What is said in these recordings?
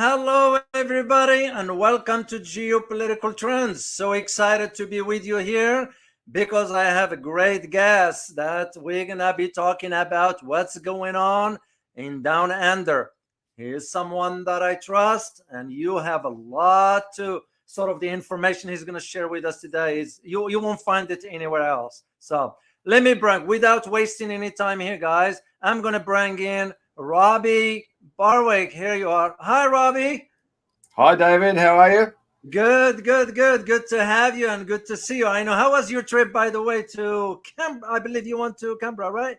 Hello, everybody, and welcome to Geopolitical Trends. So excited to be with you here because I have a great guest that we're gonna be talking about what's going on in Down Under. He's someone that I trust, and you have a lot to sort of the information he's gonna share with us today. Is you won't find it anywhere else. So let me bring, without wasting any time here, guys, I'm gonna bring in Robbie Barwick. Here you are. Hi, Robbie. Hi, David. How are you? Good, good, good. Good to have you and good to see you. I know. How was your trip, by the way, to Canberra? I believe you went to Canberra, right?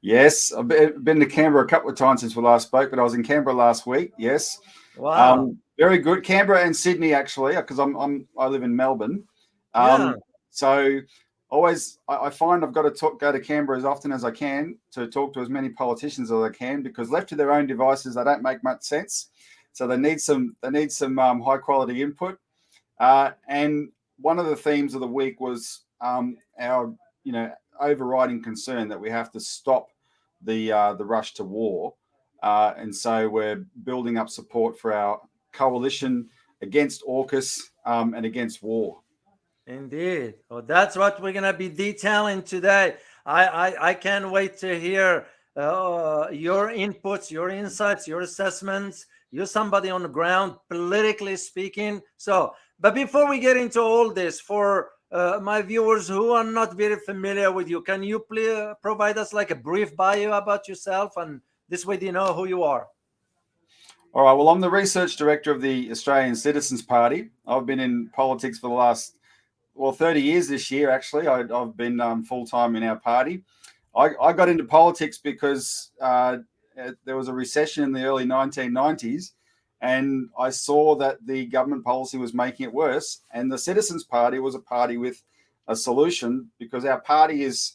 Yes, I've been to Canberra a couple of times since we last spoke, but I was in Canberra last week. Yes, Wow. very good. Canberra and Sydney actually, because I live in Melbourne. Yeah. So always I find I've got to go to Canberra as often as I can to talk to as many politicians as I can, because left to their own devices, they don't make much sense. So they need some high quality input. And one of the themes of the week was our overriding concern that we have to stop the rush to war, and so we're building up support for our coalition against AUKUS and against war. Indeed. Well, that's what we're gonna be detailing today. I can't wait to hear your inputs, your insights, your assessments. You're somebody on the ground, politically speaking. So, but before we get into all this, for my viewers who are not very familiar with you, can you please provide us like a brief bio about yourself, and this way they know who you are? All right. Well, I'm the research director of the Australian Citizens Party. I've been in politics for the last 30 years this year, actually. I've been full time in our party. I got into politics because there was a recession in the early 1990s, and I saw that the government policy was making it worse. And the Citizens Party was a party with a solution, because our party is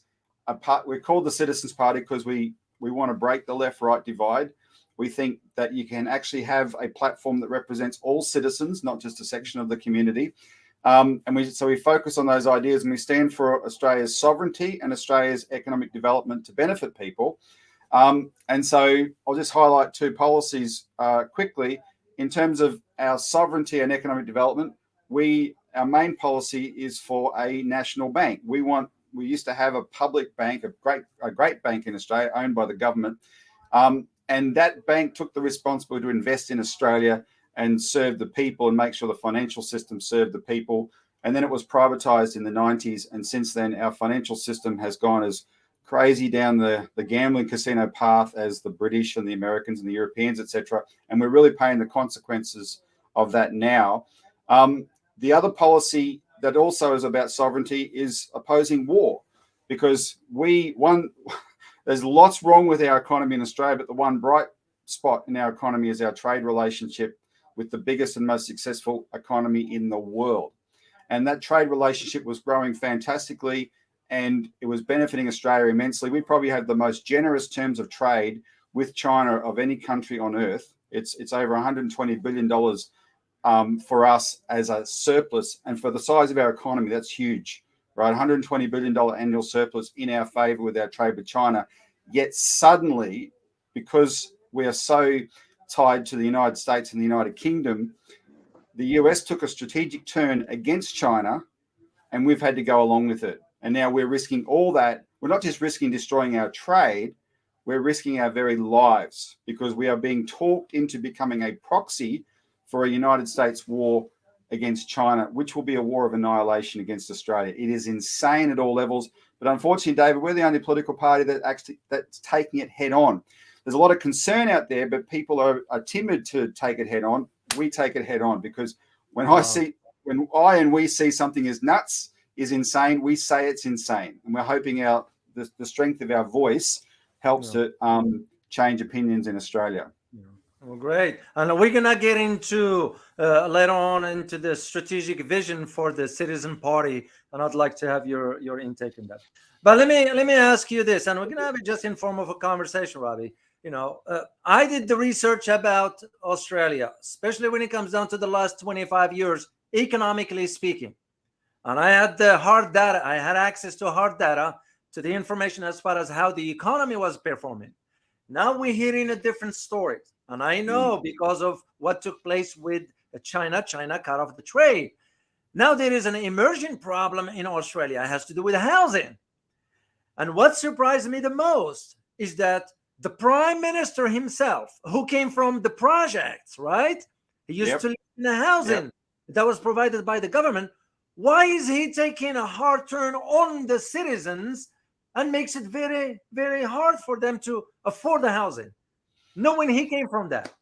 we're called the Citizens Party because we want to break the left-right divide. We think that you can actually have a platform that represents all citizens, not just a section of the community. And we focus on those ideas, and we stand for Australia's sovereignty and Australia's economic development to benefit people. And so I'll just highlight two policies quickly. In terms of our sovereignty and economic development, our main policy is for a national bank. We used to have a public bank, a great bank in Australia, owned by the government. And that bank took the responsibility to invest in Australia and serve the people and make sure the financial system served the people. And then it was privatized in the 90s. And since then, our financial system has gone as crazy down the gambling casino path as the British and the Americans and the Europeans, etc. And we're really paying the consequences of that now. The other policy that also is about sovereignty is opposing war, because there's lots wrong with our economy in Australia, but the one bright spot in our economy is our trade relationship with the biggest and most successful economy in the world. And that trade relationship was growing fantastically, and it was benefiting Australia immensely. We probably have the most generous terms of trade with China of any country on earth. It's over $120 billion for us as a surplus. And for the size of our economy, that's huge, right? $120 billion annual surplus in our favor with our trade with China. Yet suddenly, because we are so tied to the United States and the United Kingdom, the US took a strategic turn against China, and we've had to go along with it. And now we're risking all that. We're not just risking destroying our trade, we're risking our very lives, because we are being talked into becoming a proxy for a United States war against China, which will be a war of annihilation against Australia. It is insane at all levels. But unfortunately, David, we're the only political party that's taking it head on. There's a lot of concern out there, but people are timid to take it head on. We take it head on, because when we see something is nuts, is insane, we say it's insane. And we're hoping the strength of our voice helps to change opinions in Australia. Well, great. And we're gonna get into later on into the strategic vision for the Citizen Party, and I'd like to have your intake in that. But let me ask you this, and we're gonna have it just in form of a conversation, Robbie. I did the research about Australia, especially when it comes down to the last 25 years, economically speaking. And I had the hard data. I had access to hard data, to the information as far as how the economy was performing. Now we're hearing a different story. And I Mm. know because of what took place with China, China cut off the trade. Now there is an emerging problem in Australia. It has to do with housing. And what surprised me the most is that the prime minister himself, who came from the projects, right? He used Yep. to live in a Yep. housing that was provided by the government. Why is he taking a hard turn on the citizens and makes it very, very hard for them to afford the housing, knowing he came from that?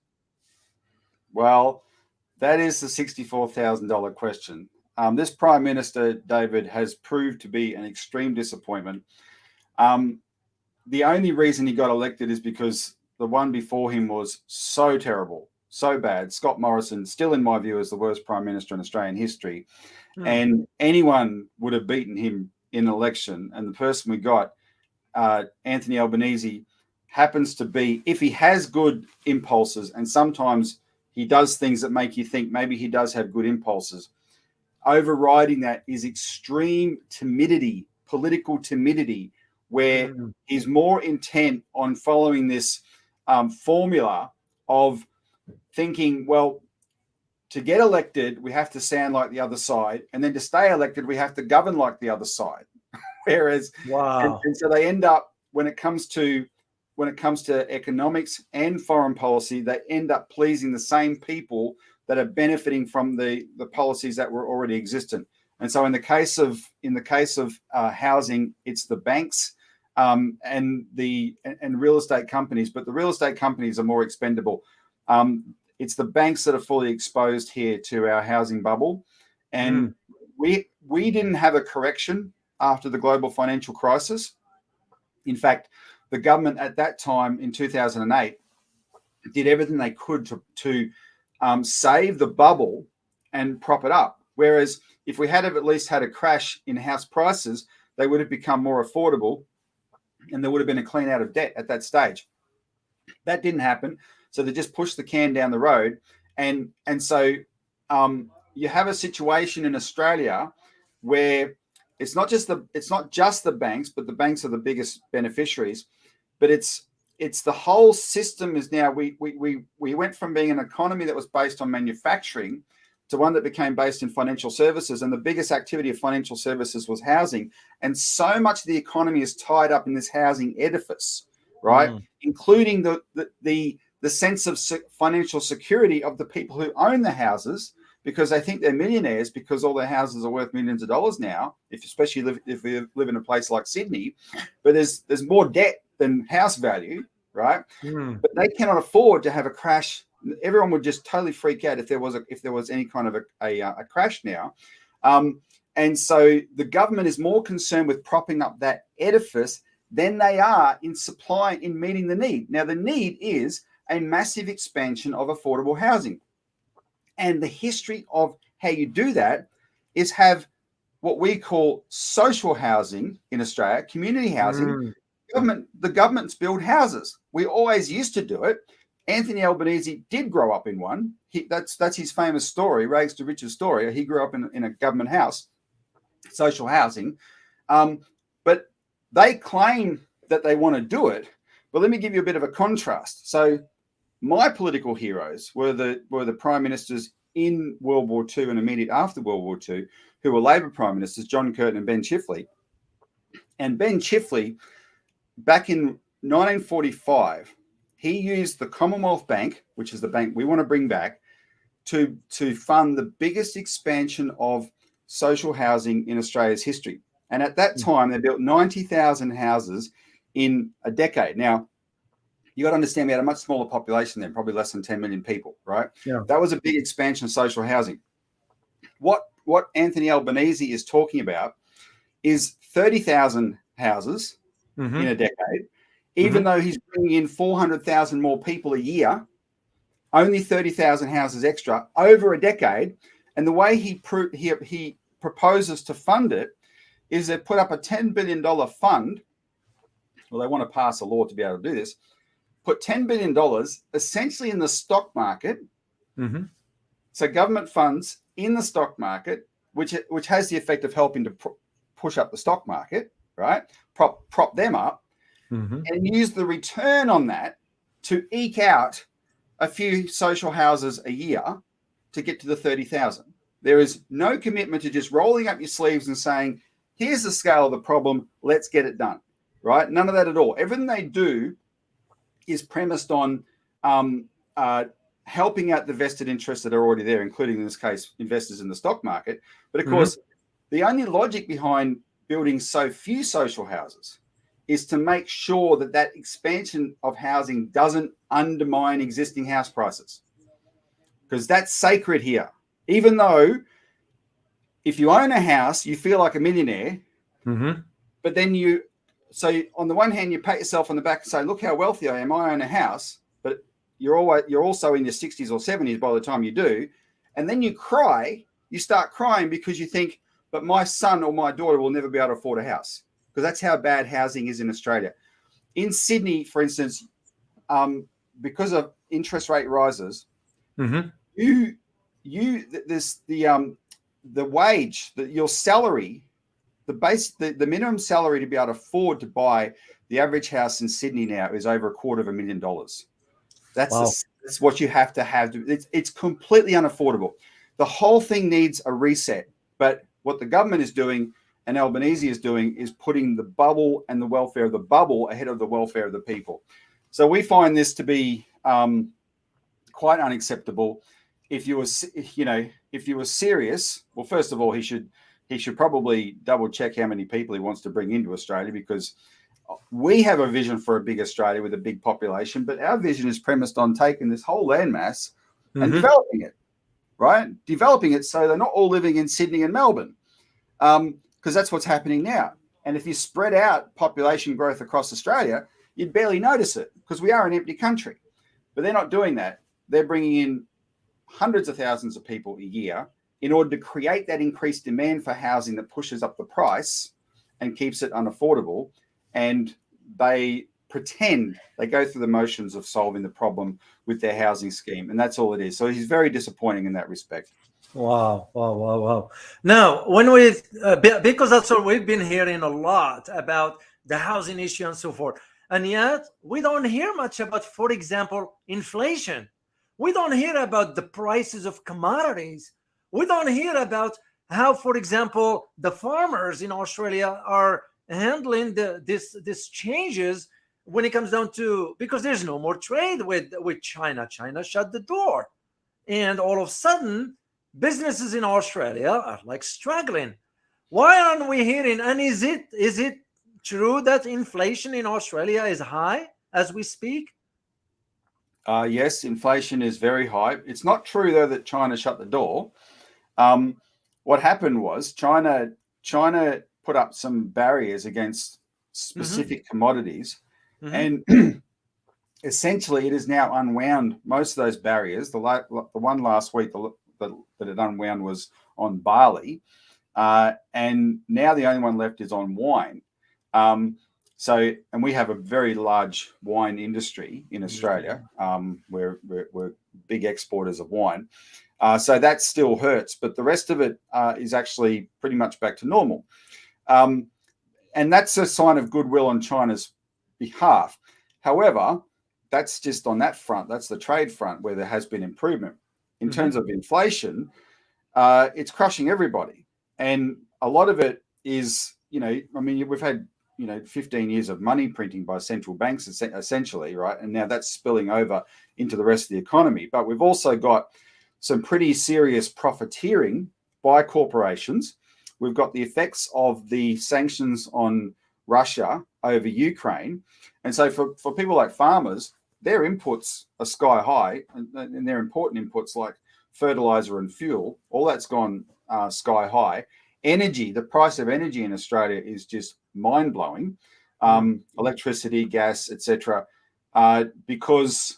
Well, that is the $64,000 question. This Prime Minister, David, has proved to be an extreme disappointment. The only reason he got elected is because the one before him was so terrible, so bad. Scott Morrison, still in my view, is the worst Prime Minister in Australian history. And anyone would have beaten him in an election. And the person we got, Anthony Albanese, happens to be, if he has good impulses, and sometimes he does things that make you think maybe he does have good impulses, overriding that is extreme timidity, political timidity, where he's more intent on following this formula of thinking, well, to get elected, we have to sound like the other side. And then to stay elected, we have to govern like the other side. Whereas, Wow. and so they end up, when it comes to economics and foreign policy, they end up pleasing the same people that are benefiting from the policies that were already existent. And so in the case of housing, it's the banks and real estate companies, but the real estate companies are more expendable. It's the banks that are fully exposed here to our housing bubble. And we didn't have a correction after the global financial crisis. In fact, the government at that time in 2008 did everything they could to save the bubble and prop it up. Whereas if we had at least had a crash in house prices, they would have become more affordable and there would have been a clean out of debt at that stage. That didn't happen. So they just pushed the can down the road. And so you have a situation in Australia where it's not just the banks, but the banks are the biggest beneficiaries. But it's the whole system is now we went from being an economy that was based on manufacturing to one that became based in financial services, and the biggest activity of financial services was housing. And so much of the economy is tied up in this housing edifice, right? Including the sense of financial security of the people who own the houses, because they think they're millionaires because all their houses are worth millions of dollars now, especially if we live in a place like Sydney. But there's more debt than house value, right? But they cannot afford to have a crash. Everyone would just totally freak out if there was any kind of a crash now. And so the government is more concerned with propping up that edifice than they are in meeting the need. Now, the need is a massive expansion of affordable housing. And the history of how you do that is have what we call social housing in Australia, community housing. The governments build houses. We always used to do it. Anthony Albanese did grow up in one. That's his famous story, rags to riches story. He grew up in a government house, social housing. But they claim that they want to do it. But let me give you a bit of a contrast. So my political heroes were the prime ministers in World War II and immediate after World War II, who were Labor prime ministers, John Curtin and Ben Chifley. And Ben Chifley, back in 1945, he used the Commonwealth Bank, which is the bank we want to bring back, to fund the biggest expansion of social housing in Australia's history. And at that time, they built 90,000 houses in a decade. Now, you got to understand we had a much smaller population then, probably less than 10 million people, right? Yeah. That was a big expansion of social housing. What Anthony Albanese is talking about is 30,000 houses in a decade, even though he's bringing in 400,000 more people a year, only 30,000 houses extra over a decade. And the way he proposes to fund it is they put up a $10 billion fund. Well, they want to pass a law to be able to do this. Put $10 billion essentially in the stock market. So government funds in the stock market, which has the effect of helping to push up the stock market, right? Prop them up, and use the return on that to eke out a few social houses a year to get to the 30,000. There is no commitment to just rolling up your sleeves and saying, here's the scale of the problem, let's get it done, right? None of that at all. Everything they do is premised on helping out the vested interests that are already there, including, in this case, investors in the stock market. But of course, the only logic behind building so few social houses is to make sure that that expansion of housing doesn't undermine existing house prices, because that's sacred here. Even though if you own a house, you feel like a millionaire, but then so on the one hand, you pat yourself on the back and say, look how wealthy I am, I own a house, but you're also in your 60s or 70s by the time you do. And then you start crying because you think, but my son or my daughter will never be able to afford a house, because that's how bad housing is in Australia. In Sydney, for instance, because of interest rate rises, the wage, your salary, the minimum salary to be able to afford to buy the average house in Sydney now is over $250,000. That's what you have to have. It's completely unaffordable. The whole thing needs a reset. But what the government is doing and Albanese is doing is putting the bubble and the welfare of the bubble ahead of the welfare of the people. So we find this to be quite unacceptable. If you were serious, well, first of all, he should probably double check how many people he wants to bring into Australia, because we have a vision for a big Australia with a big population, but our vision is premised on taking this whole landmass and developing it, right? Developing it so they're not all living in Sydney and Melbourne, because that's what's happening now. And if you spread out population growth across Australia, you'd barely notice it, because we are an empty country. But they're not doing that. They're bringing in hundreds of thousands of people a year in order to create that increased demand for housing that pushes up the price and keeps it unaffordable. And they pretend they go through the motions of solving the problem with their housing scheme. And that's all it is. So he's very disappointing in that respect. Wow. Now, when we, because that's what we've been hearing a lot about the housing issue and so forth. And yet we don't hear much about, for example, inflation. We don't hear about the prices of commodities. We don't hear about how, for example, the farmers in Australia are handling this changes when it comes down to, because there's no more trade with China. China shut the door. And all of a sudden, businesses in Australia are like struggling. Why aren't we hearing? And is it true that inflation in Australia is high as we speak? Yes, inflation is very high. It's not true, though, that China shut the door. What happened was China put up some barriers against specific commodities, and essentially it has now unwound most of those barriers. The one last week that it unwound was on barley, and now the only one left is on wine. And we have a very large wine industry in Australia. We're big exporters of wine. So that still hurts, but the rest of it is actually pretty much back to normal. And that's a sign of goodwill on China's behalf. However, that's just on that front. That's the trade front where there has been improvement. In terms of inflation, it's crushing everybody. And a lot of it is, we've had 15 years of money printing by central banks, essentially, right? And now that's spilling over into the rest of the economy. But we've also got some pretty serious profiteering by corporations. We've got the effects of the sanctions on Russia over Ukraine. And so for people like farmers, their inputs are sky high, and their important inputs like fertilizer and fuel, all that's gone sky high. Energy, the price of energy in Australia is just mind-blowing. Electricity, gas, etc. Because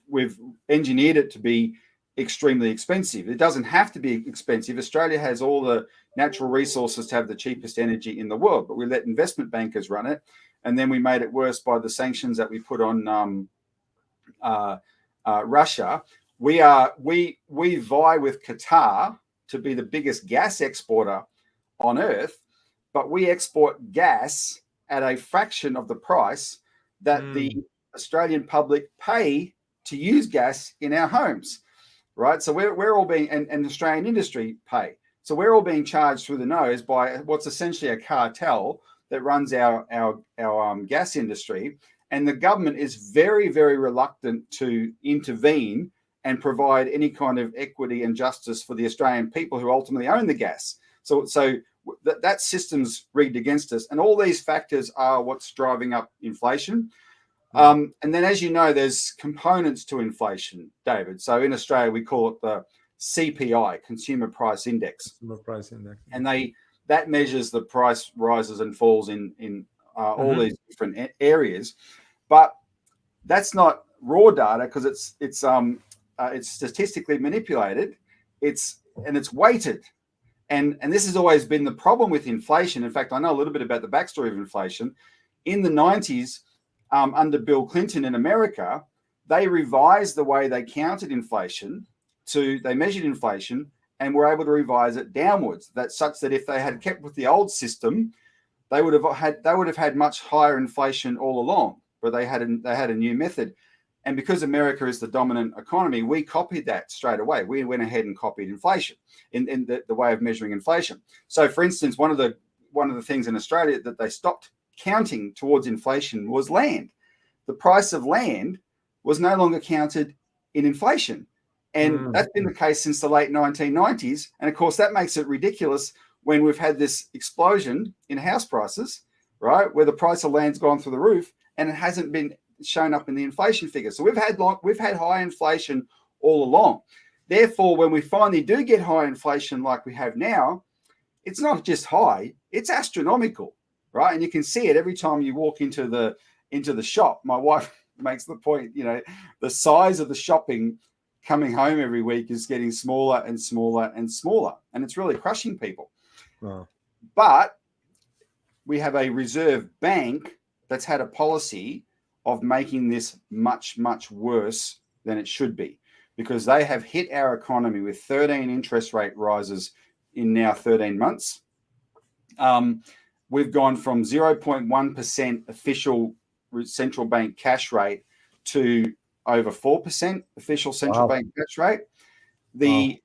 we've engineered it to be extremely expensive. It doesn't have to be expensive. Australia has all the natural resources to have the cheapest energy in the world, but we let investment bankers run it, and then we made it worse by the sanctions that we put on Russia. We vie with Qatar to be the biggest gas exporter on earth, but we export gas at a fraction of the price that the Australian public pay to use gas in our homes, right? So we're all being, and Australian industry pay. So we're all being charged through the nose by what's essentially a cartel that runs our gas industry. And the government is very, very reluctant to intervene and provide any kind of equity and justice for the Australian people who ultimately own the gas. So that system's rigged against us. And all these factors are what's driving up inflation. And then, as you know, there's components to inflation, David. So in Australia, we call it the CPI, Consumer Price Index. Consumer Price Index. And that measures the price rises and falls in all these different areas. But that's not raw data because it's statistically manipulated. It's weighted. And this has always been the problem with inflation. In fact, I know a little bit about the backstory of inflation. In the 90s, under Bill Clinton in America, they revised the way they counted inflation. They measured inflation and were able to revise it downwards. That's such that if they had kept with the old system, they would have had much higher inflation all along. But they had a new method. And because America is the dominant economy, we copied that straight away. We went ahead and copied inflation in the way of measuring inflation. So, for instance, one of the things in Australia that they stopped counting towards inflation was land. The price of land was no longer counted in inflation. And that's been the case since the late 1990s. And, of course, that makes it ridiculous when we've had this explosion in house prices, right, where the price of land's gone through the roof and it hasn't been shown up in the inflation figure. So we've had high inflation all along. Therefore, when we finally do get high inflation like we have now, it's not just high, it's astronomical, right? And you can see it every time you walk into the shop. My wife makes the point, the size of the shopping coming home every week is getting smaller and smaller and smaller, and it's really crushing people. Wow. But we have a reserve bank that's had a policy of making this much, much worse than it should be, because they have hit our economy with 13 interest rate rises in now 13 months. We've gone from 0.1% official central bank cash rate to over 4% official central bank cash rate. The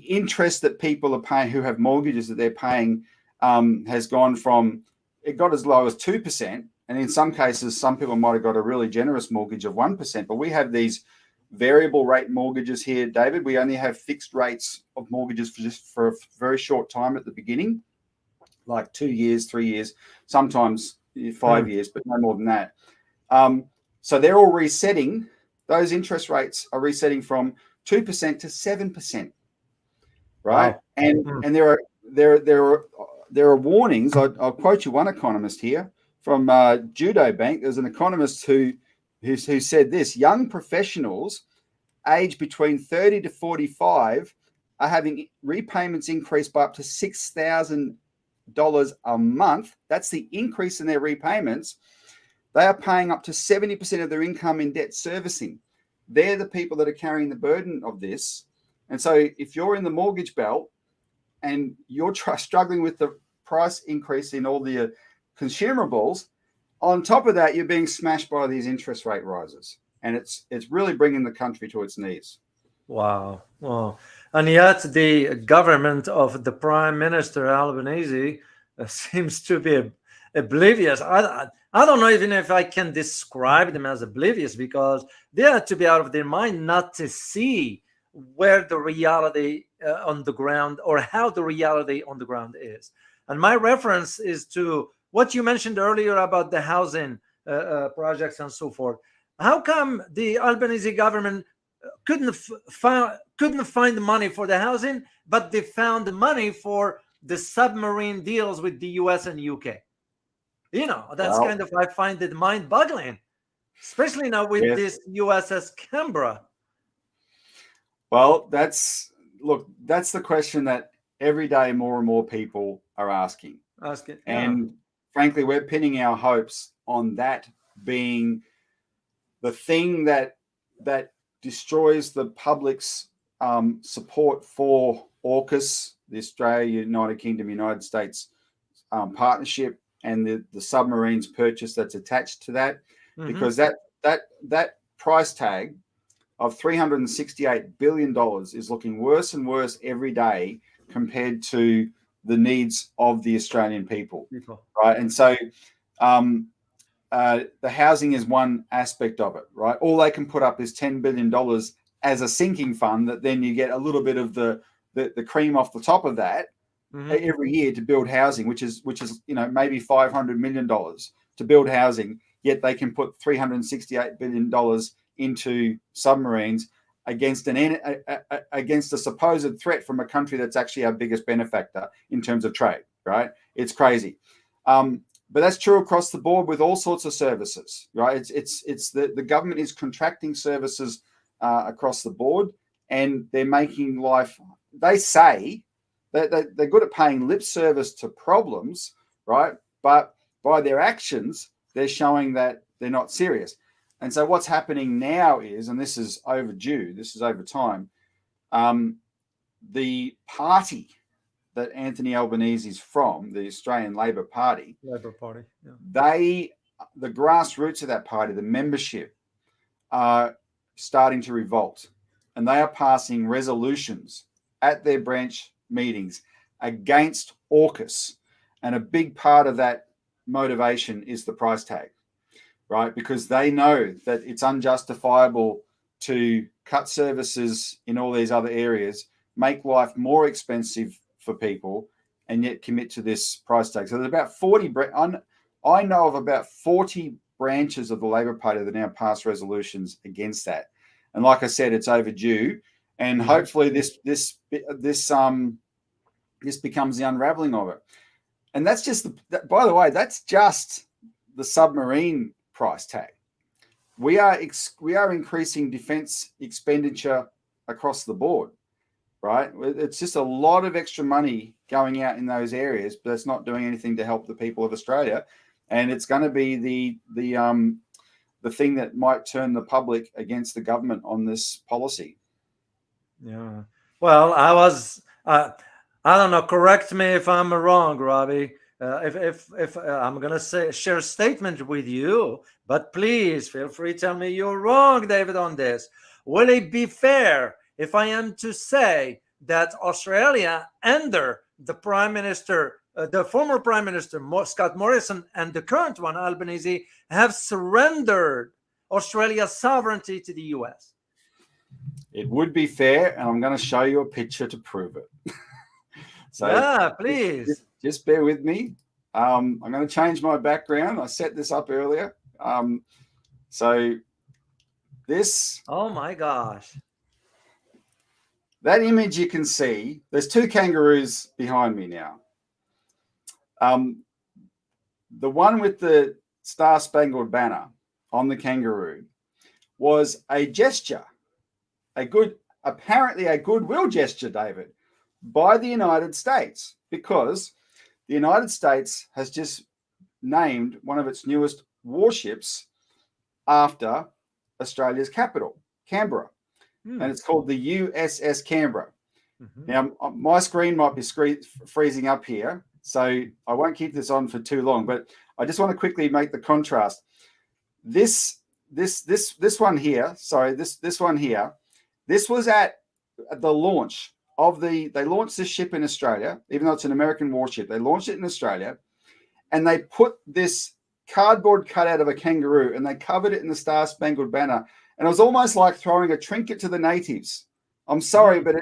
interest that people are paying who have mortgages that they're paying has gone from, it got as low as 2%. And in some cases, some people might have got a really generous mortgage of 1%. But we have these variable rate mortgages here, David. We only have fixed rates of mortgages for a very short time at the beginning, like 2 years, 3 years, sometimes 5 years, but no more than that. So they're all resetting. Those interest rates are resetting from 2% to 7%, right? Wow. And there are warnings. I'll quote you one economist here from Judo Bank. There's an economist who said this: young professionals aged between 30 to 45 are having repayments increased by up to $6,000 a month. That's the increase in their repayments. They are paying up to 70% of their income in debt servicing. They're the people that are carrying the burden of this. And so if you're in the mortgage belt and you're struggling with the price increase in all the consumables, on top of that, you're being smashed by these interest rate rises. And it's really bringing the country to its knees. Wow. And yet the government of the Prime Minister Albanese seems to be oblivious. I don't know even if I can describe them as oblivious, because they have to be out of their mind not to see where the reality on the ground, or how the reality on the ground is. And my reference is to what you mentioned earlier about the housing projects and so forth. How come the Albanese government couldn't find the money for the housing, but they found the money for the submarine deals with the US and UK? That's kind of, I find it mind-boggling, especially now with this USS Canberra. Well, that's the question that every day more and more people are asking. And frankly, we're pinning our hopes on that being the thing that destroys the public's support for AUKUS, the Australia, United Kingdom, United States partnership, and the submarines purchase that's attached to that. because that price tag of $368 billion is looking worse and worse every day compared to the needs of the Australian people. Right? And so the housing is one aspect of it, right? All they can put up is $10 billion as a sinking fund that then you get a little bit of the cream off the top of that every year to build housing, which is maybe $500 million to build housing, yet they can put $368 billion into submarines against a supposed threat from a country that's actually our biggest benefactor in terms of trade, right? It's crazy. But that's true across the board with all sorts of services, right? It's the government is contracting services across the board, and they're making life. They say that they're good at paying lip service to problems, right? But by their actions, they're showing that they're not serious. And so what's happening now is, and this is overdue, this is over time, the party that Anthony Albanese is from, the Australian Labor Party, the grassroots of that party, the membership, are starting to revolt, and they are passing resolutions at their branch meetings against AUKUS. And a big part of that motivation is the price tag, right? Because they know that it's unjustifiable to cut services in all these other areas, make life more expensive for people, and yet commit to this price tag. So there's about 40, I know of about 40 branches of the Labor Party that now pass resolutions against that. And like I said, it's overdue. And hopefully this becomes the unraveling of it. And that's just, by the way, that's just the submarine price tag. We are increasing defence expenditure across the board, right? It's just a lot of extra money going out in those areas, but it's not doing anything to help the people of Australia. And it's going to be the thing that might turn the public against the government on this policy. Yeah. Well, I don't know. Correct me if I'm wrong, Robbie. If I'm gonna share a statement with you, but please feel free to tell me you're wrong, David, on this. Will it be fair if I am to say that Australia under the Prime Minister, the former Prime Minister Scott Morrison, and the current one Albanese, have surrendered Australia's sovereignty to the US? It would be fair, and I'm going to show you a picture to prove it. So yeah, please. Just bear with me. I'm going to change my background. I set this up earlier. So this. Oh my gosh. That image you can see, there's two kangaroos behind me now. The one with the Star-Spangled Banner on the kangaroo was a gesture, apparently a goodwill gesture, David, by the United States, because the United States has just named one of its newest warships after Australia's capital, Canberra. And it's called the USS Canberra. Now, my screen might be freezing up here, so I won't keep this on for too long, but I just want to quickly make the contrast. This one here, this was at the launch of they launched this ship in Australia, even though it's an American warship. They launched it in Australia, and they put this cardboard cutout of a kangaroo, and they covered it in the Star-Spangled Banner. And it was almost like throwing a trinket to the natives. I'm sorry, but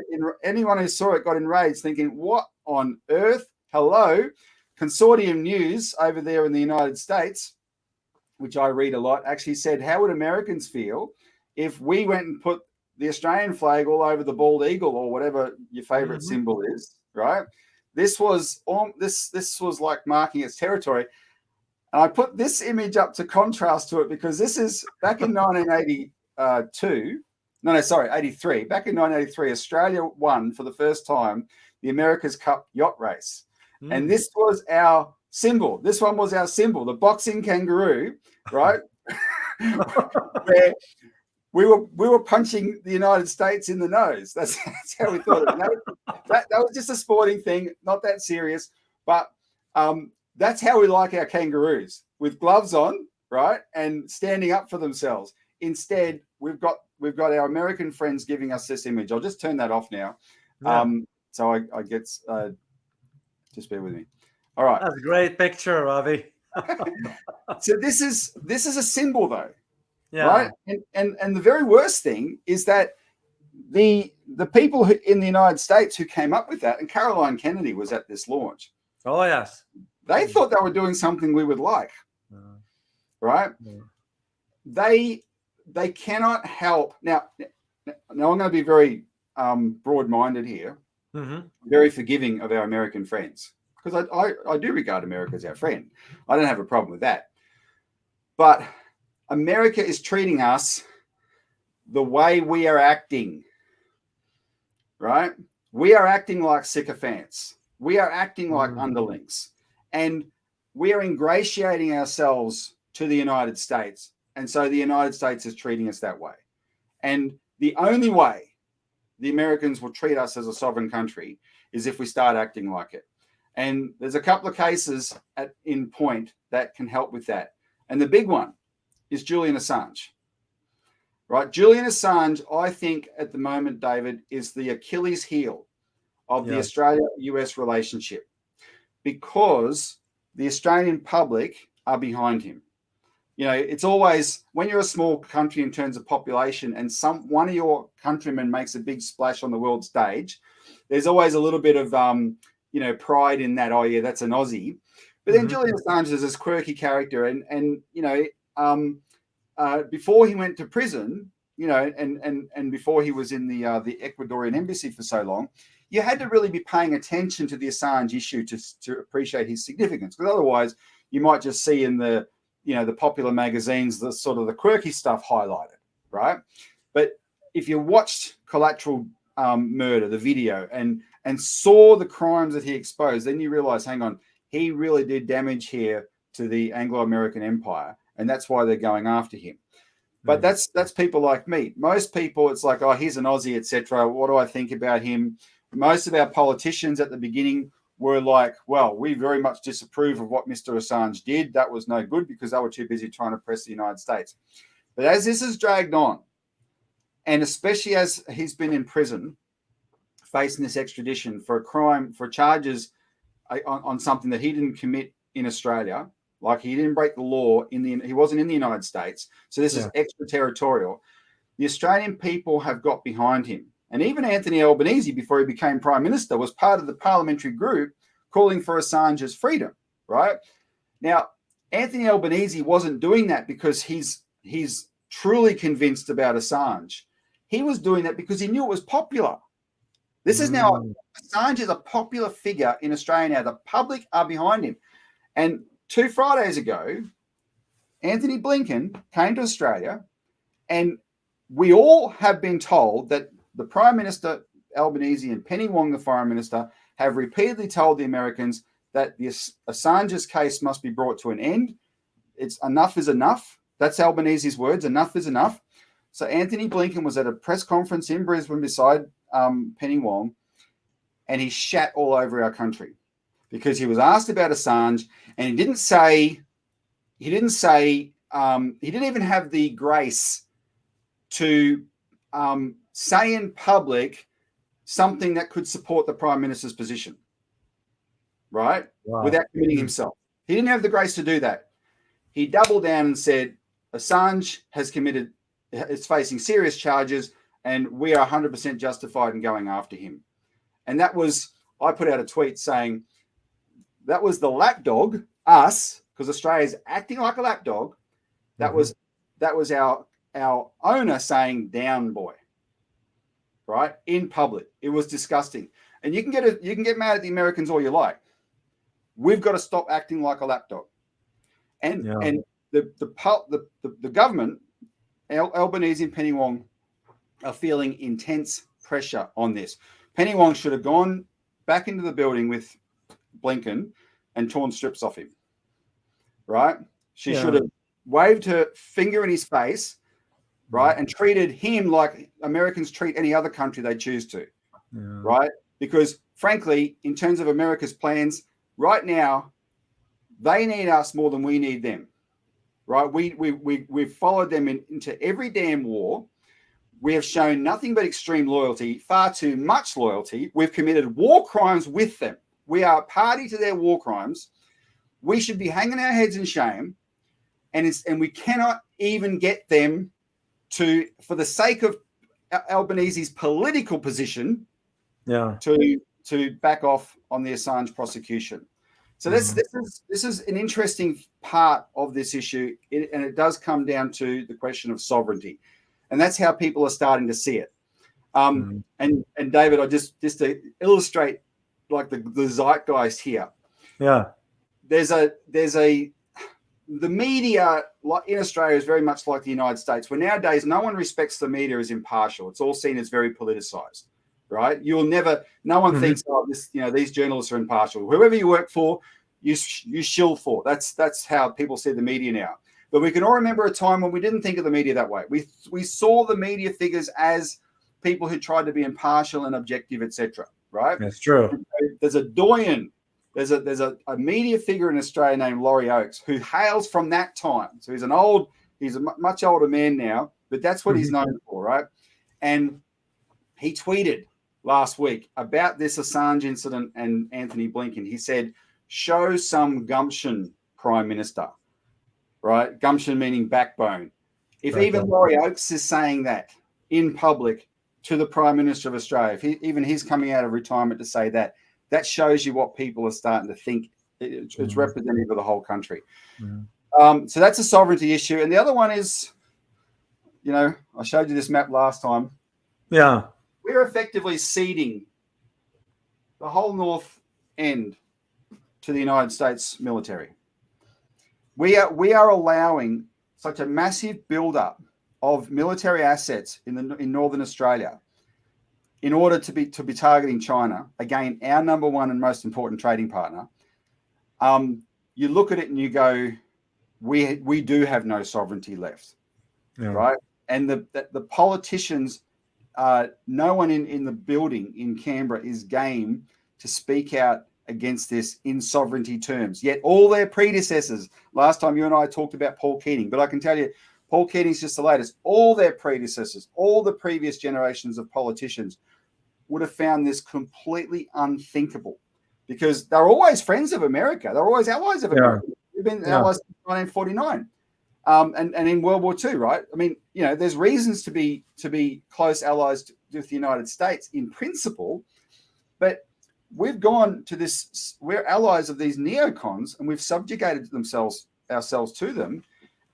anyone who saw it got enraged, thinking, what on earth? Hello? Consortium News over there in the United States, which I read a lot, actually said, how would Americans feel if we went and put the Australian flag all over the bald eagle or whatever your favorite symbol is, right? This was like marking its territory. And I put this image up to contrast to it because this is back in 1983. Back in 1983, Australia won for the first time the America's Cup yacht race. And this was our symbol. This one was our symbol, the boxing kangaroo, right? Where we were punching the United States in the nose. That's how we thought of it. That was just a sporting thing, not that serious. But that's how we like our kangaroos, with gloves on right, and standing up for themselves. Instead, we've got our American friends giving us this image. I'll just turn that off now. Yeah. So I get just bear with me. All right. That's a great picture, Robbie. So this is a symbol, though, Yeah. right? And the very worst thing is that the people in the United States who came up with that, and Caroline Kennedy was at this launch. Oh, yes. They thought they were doing something we would like, right? Yeah. They cannot help. Now I'm going to be very broad-minded here, very forgiving of our American friends, because I do regard America as our friend. I don't have a problem with that. But America is treating us the way we are acting, right? We are acting like sycophants. We are acting like underlings. And we are ingratiating ourselves to the United States. And so the United States is treating us that way. And the only way the Americans will treat us as a sovereign country is if we start acting like it. And there's a couple of cases in point that can help with that. And the big one is Julian Assange. Right? Julian Assange, I think at the moment, David, is the Achilles heel of the Australia-US relationship, because the Australian public are behind him. You know, it's always, when you're a small country in terms of population and one of your countrymen makes a big splash on the world stage, there's always a little bit of, pride in that. Oh, yeah, that's an Aussie. But then Julian Assange is this quirky character. And before he went to prison, and before he was in the Ecuadorian embassy for so long, you had to really be paying attention to the Assange issue to appreciate his significance. Because otherwise, you might just see in the popular magazines the sort of the quirky stuff highlighted, right? But if you watched Collateral Murder, the video, and saw the crimes that he exposed, then you realize, hang on, he really did damage here to the Anglo-American empire, and that's why they're going after him. But that's people like me. Most people, it's like, oh, he's an Aussie, etc. What do I think about him? Most of our politicians at the beginning were like, well, we very much disapprove of what Mr. Assange did. That was no good because they were too busy trying to press the United States. But as this has dragged on, and especially as he's been in prison, facing this extradition for a crime, for charges on something that he didn't commit in Australia, like he didn't break the law he wasn't in the United States. So this is extraterritorial. The Australian people have got behind him. And even Anthony Albanese, before he became Prime Minister, was part of the parliamentary group calling for Assange's freedom, right? Now, Anthony Albanese wasn't doing that because he's truly convinced about Assange. He was doing that because he knew it was popular. This is now, Assange is a popular figure in Australia now. The public are behind him. And 2 Fridays ago, Anthony Blinken came to Australia, and we all have been told that the Prime Minister, Albanese, and Penny Wong, the Foreign Minister, have repeatedly told the Americans that the Assange's case must be brought to an end. It's enough is enough. That's Albanese's words. Enough is enough. So Anthony Blinken was at a press conference in Brisbane beside Penny Wong, and he shat all over our country because he was asked about Assange, and he didn't even have the grace to say in public something that could support the Prime Minister's position, right? Wow. Without committing himself. He didn't have the grace to do that. He doubled down and said, Assange is facing serious charges, and we are 100% justified in going after him. And I put out a tweet saying, that was the lapdog, us, because Australia is acting like a lapdog. That was our owner saying, down boy, right? In public. It was disgusting. And you can get mad at the Americans all you like. We've got to stop acting like a lapdog. And the government, Albanese and Penny Wong, are feeling intense pressure on this. Penny Wong should have gone back into the building with Blinken and torn strips off him, right? She should have waved her finger in his face, right, and treated him like Americans treat any other country they choose to, right? Because, frankly, in terms of America's plans, right now, they need us more than we need them, right? We've followed them into every damn war. We have shown nothing but extreme loyalty, far too much loyalty. We've committed war crimes with them. We are a party to their war crimes. We should be hanging our heads in shame, and we cannot even get them to, for the sake of Albanese's political position, to back off on the Assange prosecution. So this is an interesting part of this issue, and it does come down to the question of sovereignty, and that's how people are starting to see it. And David, I just to illustrate like the zeitgeist here. Yeah, the media in Australia is very much like the United States, where nowadays no one respects the media as impartial. It's all seen as very politicized, right? No one thinks, these journalists are impartial. Whoever you work for, you shill for. That's how people see the media now. But we can all remember a time when we didn't think of the media that way. We saw the media figures as people who tried to be impartial and objective, etc. Right? That's true. There's a doyen. There's a media figure in Australia named Laurie Oakes who hails from that time. So he's a much older man now, but that's what he's known for, right? And he tweeted last week about this Assange incident and Anthony Blinken. He said, "Show some gumption, Prime Minister," right? Gumption meaning backbone. If even Laurie Oakes is saying that in public to the Prime Minister of Australia, if he's coming out of retirement to say that, that shows you what people are starting to think. It's representative of the whole country. So that's a sovereignty issue. And the other one is, I showed you this map last time. Yeah. We're effectively ceding the whole north end to the United States military. We are allowing such a massive buildup of military assets in Northern Australia in order to be targeting China, again, our number one and most important trading partner. You look at it and you go, we do have no sovereignty left, right? And the politicians, no one in the building in Canberra is game to speak out against this in sovereignty terms. Yet all their predecessors, last time you and I talked about Paul Keating, but I can tell you, Paul Keating's just the latest. All their predecessors, all the previous generations of politicians would have found this completely unthinkable, because they're always friends of America. They're always allies of America. They've been allies since 1949. And in World War II, right? I mean, there's reasons to be close allies with the United States in principle, but we've gone to this, we're allies of these neocons, and we've subjugated ourselves to them.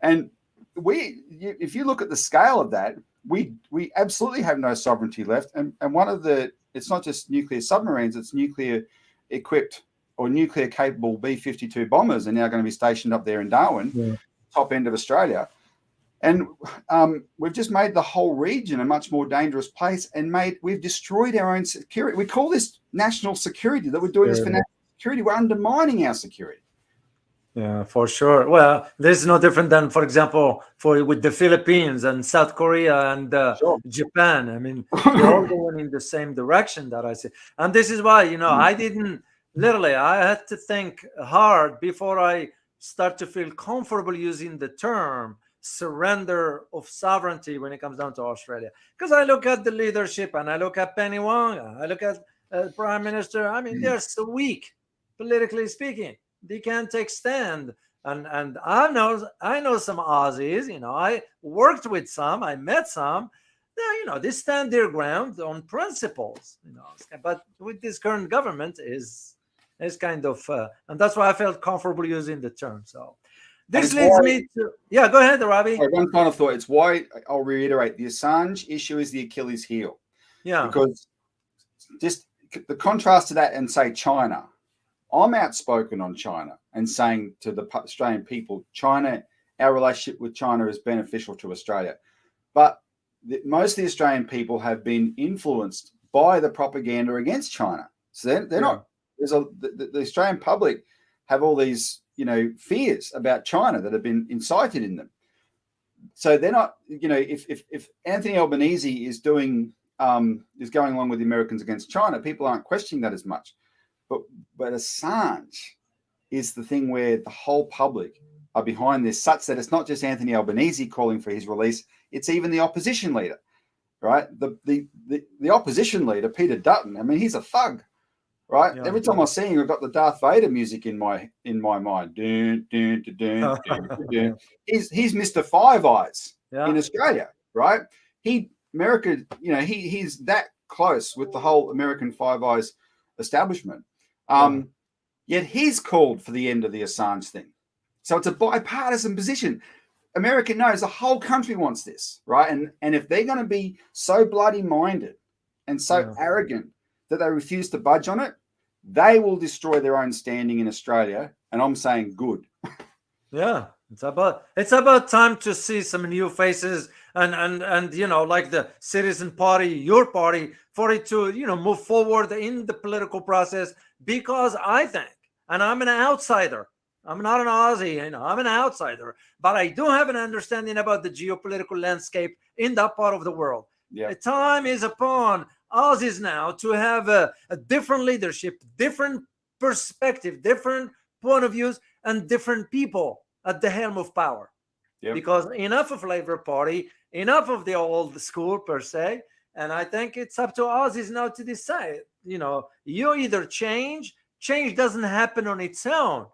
And if you look at the scale of that, we absolutely have no sovereignty left. And one of it's not just nuclear submarines, it's nuclear equipped or nuclear capable B-52 bombers are now going to be stationed up there in Darwin, top end of Australia. And we've just made the whole region a much more dangerous place, and we've destroyed our own security. We call this national security, that we're doing this for national security. We're undermining our security. Yeah, for sure. Well, this is no different than, for example, with the Philippines and South Korea and Japan. I mean, they're all going in the same direction that I see. And this is why, I had to think hard before I start to feel comfortable using the term surrender of sovereignty when it comes down to Australia. Because I look at the leadership and I look at Penny Wong, I look at Prime Minister. I mean, they're so weak, politically speaking. They can't take stand. And I know some Aussies, I worked with some, I met some, they stand their ground on principles, but with this current government is kind of, and that's why I felt comfortable using the term. So this leads me to, go ahead, Robbie. One final thought. It's why I'll reiterate, the Assange issue is the Achilles heel. Yeah. Because just the contrast to that and say China, I'm outspoken on China and saying to the Australian people, our relationship with China is beneficial to Australia. But most of the Australian people have been influenced by the propaganda against China. So they're not, the Australian public have all these, fears about China that have been incited in them. So they're not, if Anthony Albanese is going along with the Americans against China, people aren't questioning that as much. But Assange is the thing where the whole public are behind this, such that it's not just Anthony Albanese calling for his release, it's even the opposition leader, right? The opposition leader, Peter Dutton, I mean, he's a thug, right? Yeah. Every time I see him, I've got the Darth Vader music in my mind. Dun, dun, dun, dun, dun, dun. He's Mr. Five Eyes in Australia, right? America, he's that close with the whole American Five Eyes establishment. Yet he's called for the end of the Assange thing. So it's a bipartisan position. America knows the whole country wants this, right? And if they're going to be so bloody minded and so arrogant that they refuse to budge on it, they will destroy their own standing in Australia. And I'm saying good. Yeah, it's about time to see some new faces and like the Citizen Party, your party, for it to move forward in the political process. Because I think, and I'm an outsider, I'm not an Aussie, I'm an outsider, but I do have an understanding about the geopolitical landscape in that part of the world. Yeah. The time is upon Aussies now to have a different leadership, different perspective, different point of views, and different people at the helm of power. Yep. Because enough of Labour Party, enough of the old school per se, and I think it's up to Aussies now to decide. You either change doesn't happen on its own.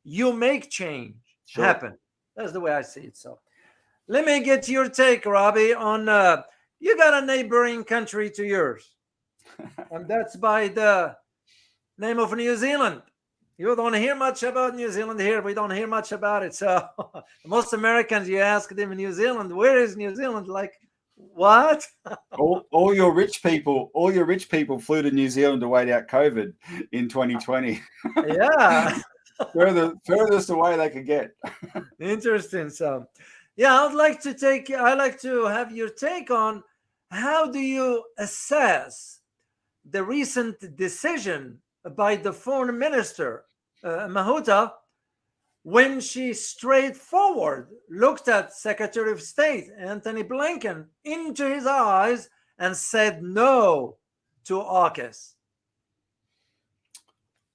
You make change happen. That's the way I see it. So let me get your take, Robbie, on you got a neighboring country to yours, and that's by the name of New Zealand. You don't hear much about New Zealand here. We don't hear much about it. So most Americans, you ask them in New Zealand, where is New Zealand? Like, what? all your rich people flew to New Zealand to wait out COVID in 2020. Yeah. furthest away they could get. Interesting. So I'd like to have your take on how do you assess the recent decision by the foreign minister, Mahuta, when she straightforward looked at Secretary of State Anthony Blinken into his eyes and said no to AUKUS?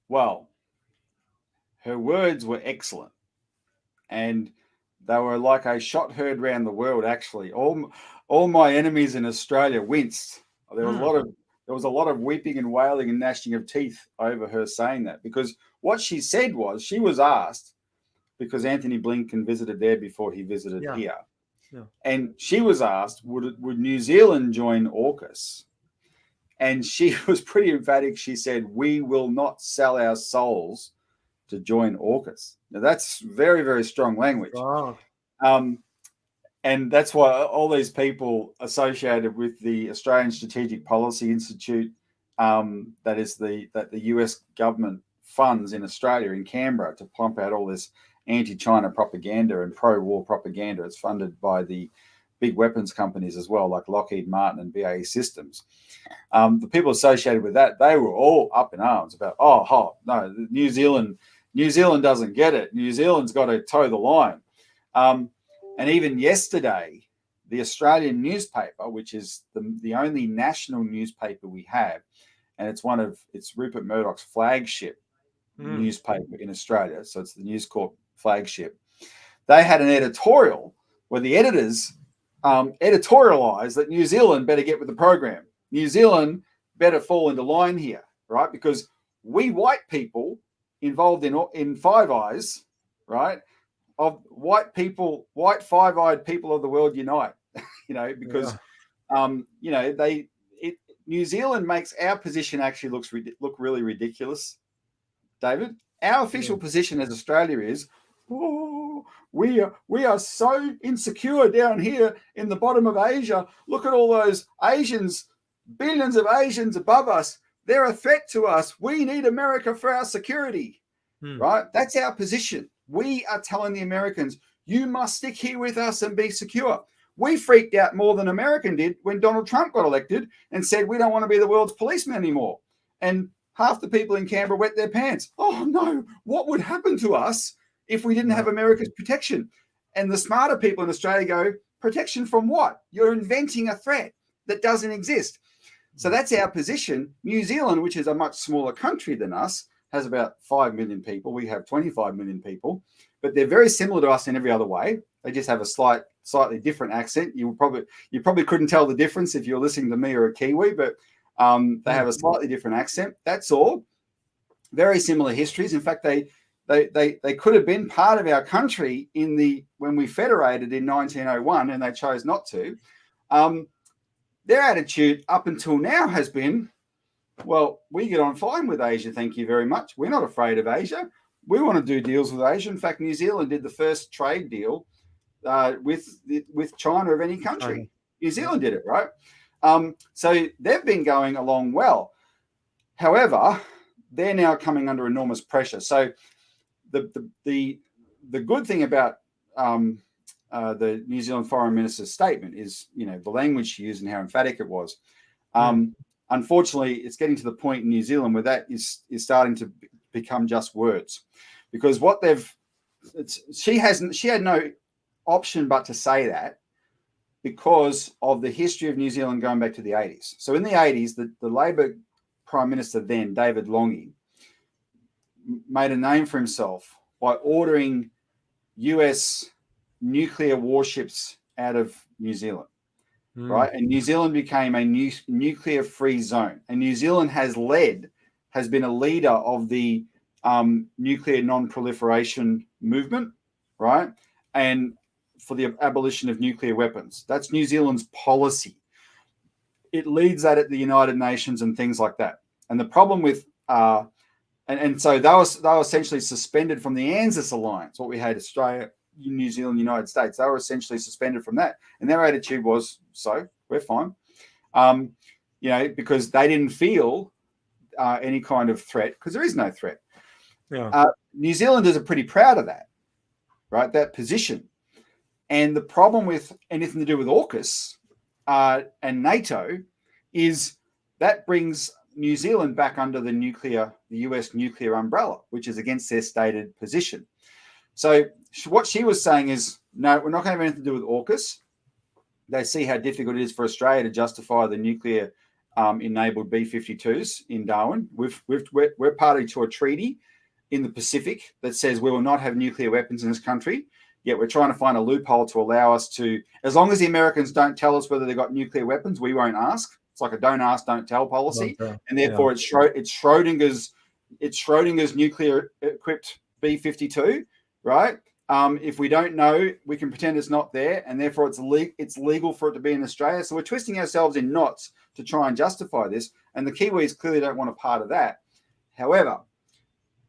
Well, her words were excellent, and they were like a shot heard around the world. Actually, all my enemies in Australia winced. There was a lot of weeping and wailing and gnashing of teeth over her saying that, because what she said was, she was asked, because Anthony Blinken visited there before he visited here. Yeah. And she was asked, would New Zealand join AUKUS? And she was pretty emphatic. She said, we will not sell our souls to join AUKUS. Now, that's very, very strong language. Wow. And that's why all these people associated with the Australian Strategic Policy Institute, that the US government funds in Australia, in Canberra, to pump out all this anti-China propaganda and pro-war propaganda. It's funded by the big weapons companies as well, like Lockheed Martin and BAE Systems. The people associated with that, they were all up in arms about, no, New Zealand doesn't get it. New Zealand's got to toe the line. And even yesterday, the Australian newspaper, which is the only national newspaper we have, and it's Rupert Murdoch's flagship newspaper in Australia, so it's the News Corp flagship. They had an editorial where the editors editorialized that New Zealand better get with the program. New Zealand better fall into line here, right? Because we white people involved in Five Eyes, right? Of white five-eyed people of the world unite, because, New Zealand makes our position actually look really ridiculous, David. Our official position as Australia is, we are so insecure down here in the bottom of Asia. Look at all those Asians, billions of Asians above us. They're a threat to us. We need America for our security, right? That's our position. We are telling the Americans, you must stick here with us and be secure. We freaked out more than America did when Donald Trump got elected and said, we don't want to be the world's policeman anymore. And half the people in Canberra wet their pants. Oh, no, what would happen to us if we didn't have America's protection? And the smarter people in Australia go, protection from what? You're inventing a threat that doesn't exist. So that's our position. New Zealand, which is a much smaller country than us, has about 5 million people. We have 25 million people. but they're very similar to us in every other way. They just have a slightly different accent. You probably couldn't tell the difference if you're listening to me or a Kiwi, but they have a slightly different accent. That's all. Very similar histories. In fact, they could have been part of our country when we federated in 1901, and they chose not to. Their attitude up until now has been, well, we get on fine with Asia, thank you very much. We're not afraid of Asia. We want to do deals with Asia. In fact, New Zealand did the first trade deal with China of any country. New Zealand did it, right? So they've been going along well. However, they're now coming under enormous pressure. So the good thing about the New Zealand Foreign Minister's statement is, the language she used and how emphatic it was. Unfortunately, it's getting to the point in New Zealand where that is starting to become just words, because she had no option but to say that, because of the history of New Zealand going back to the 80s. So in the 80s, the Labor Prime Minister then, David Lange, made a name for himself by ordering US nuclear warships out of New Zealand, right? And New Zealand became a nuclear-free zone. And New Zealand has been a leader of the nuclear non-proliferation movement, right? And for the abolition of nuclear weapons. That's New Zealand's policy. It leads that at the United Nations and things like that. And the problem with and so they were essentially suspended from the ANZUS alliance, what we had, Australia, New Zealand, United States. They were essentially suspended from that. And their attitude was, so we're fine. Because they didn't feel any kind of threat, because there is no threat. Yeah. New Zealanders are pretty proud of that, right? That position. And the problem with anything to do with AUKUS and NATO is that brings New Zealand back under the US nuclear umbrella, which is against their stated position. So what she was saying is, no, we're not going to have anything to do with AUKUS. They see how difficult it is for Australia to justify the nuclear enabled B-52s in Darwin. We're party to a treaty in the Pacific that says we will not have nuclear weapons in this country. Yet we're trying to find a loophole to allow us to, as long as the Americans don't tell us whether they've got nuclear weapons, we won't ask. It's like a don't ask, don't tell policy. And therefore it's Schrodinger's nuclear equipped B-52, right? If we don't know, we can pretend it's not there, and therefore it's legal for it to be in Australia. So we're twisting ourselves in knots to try and justify this. And the Kiwis clearly don't want a part of that. However,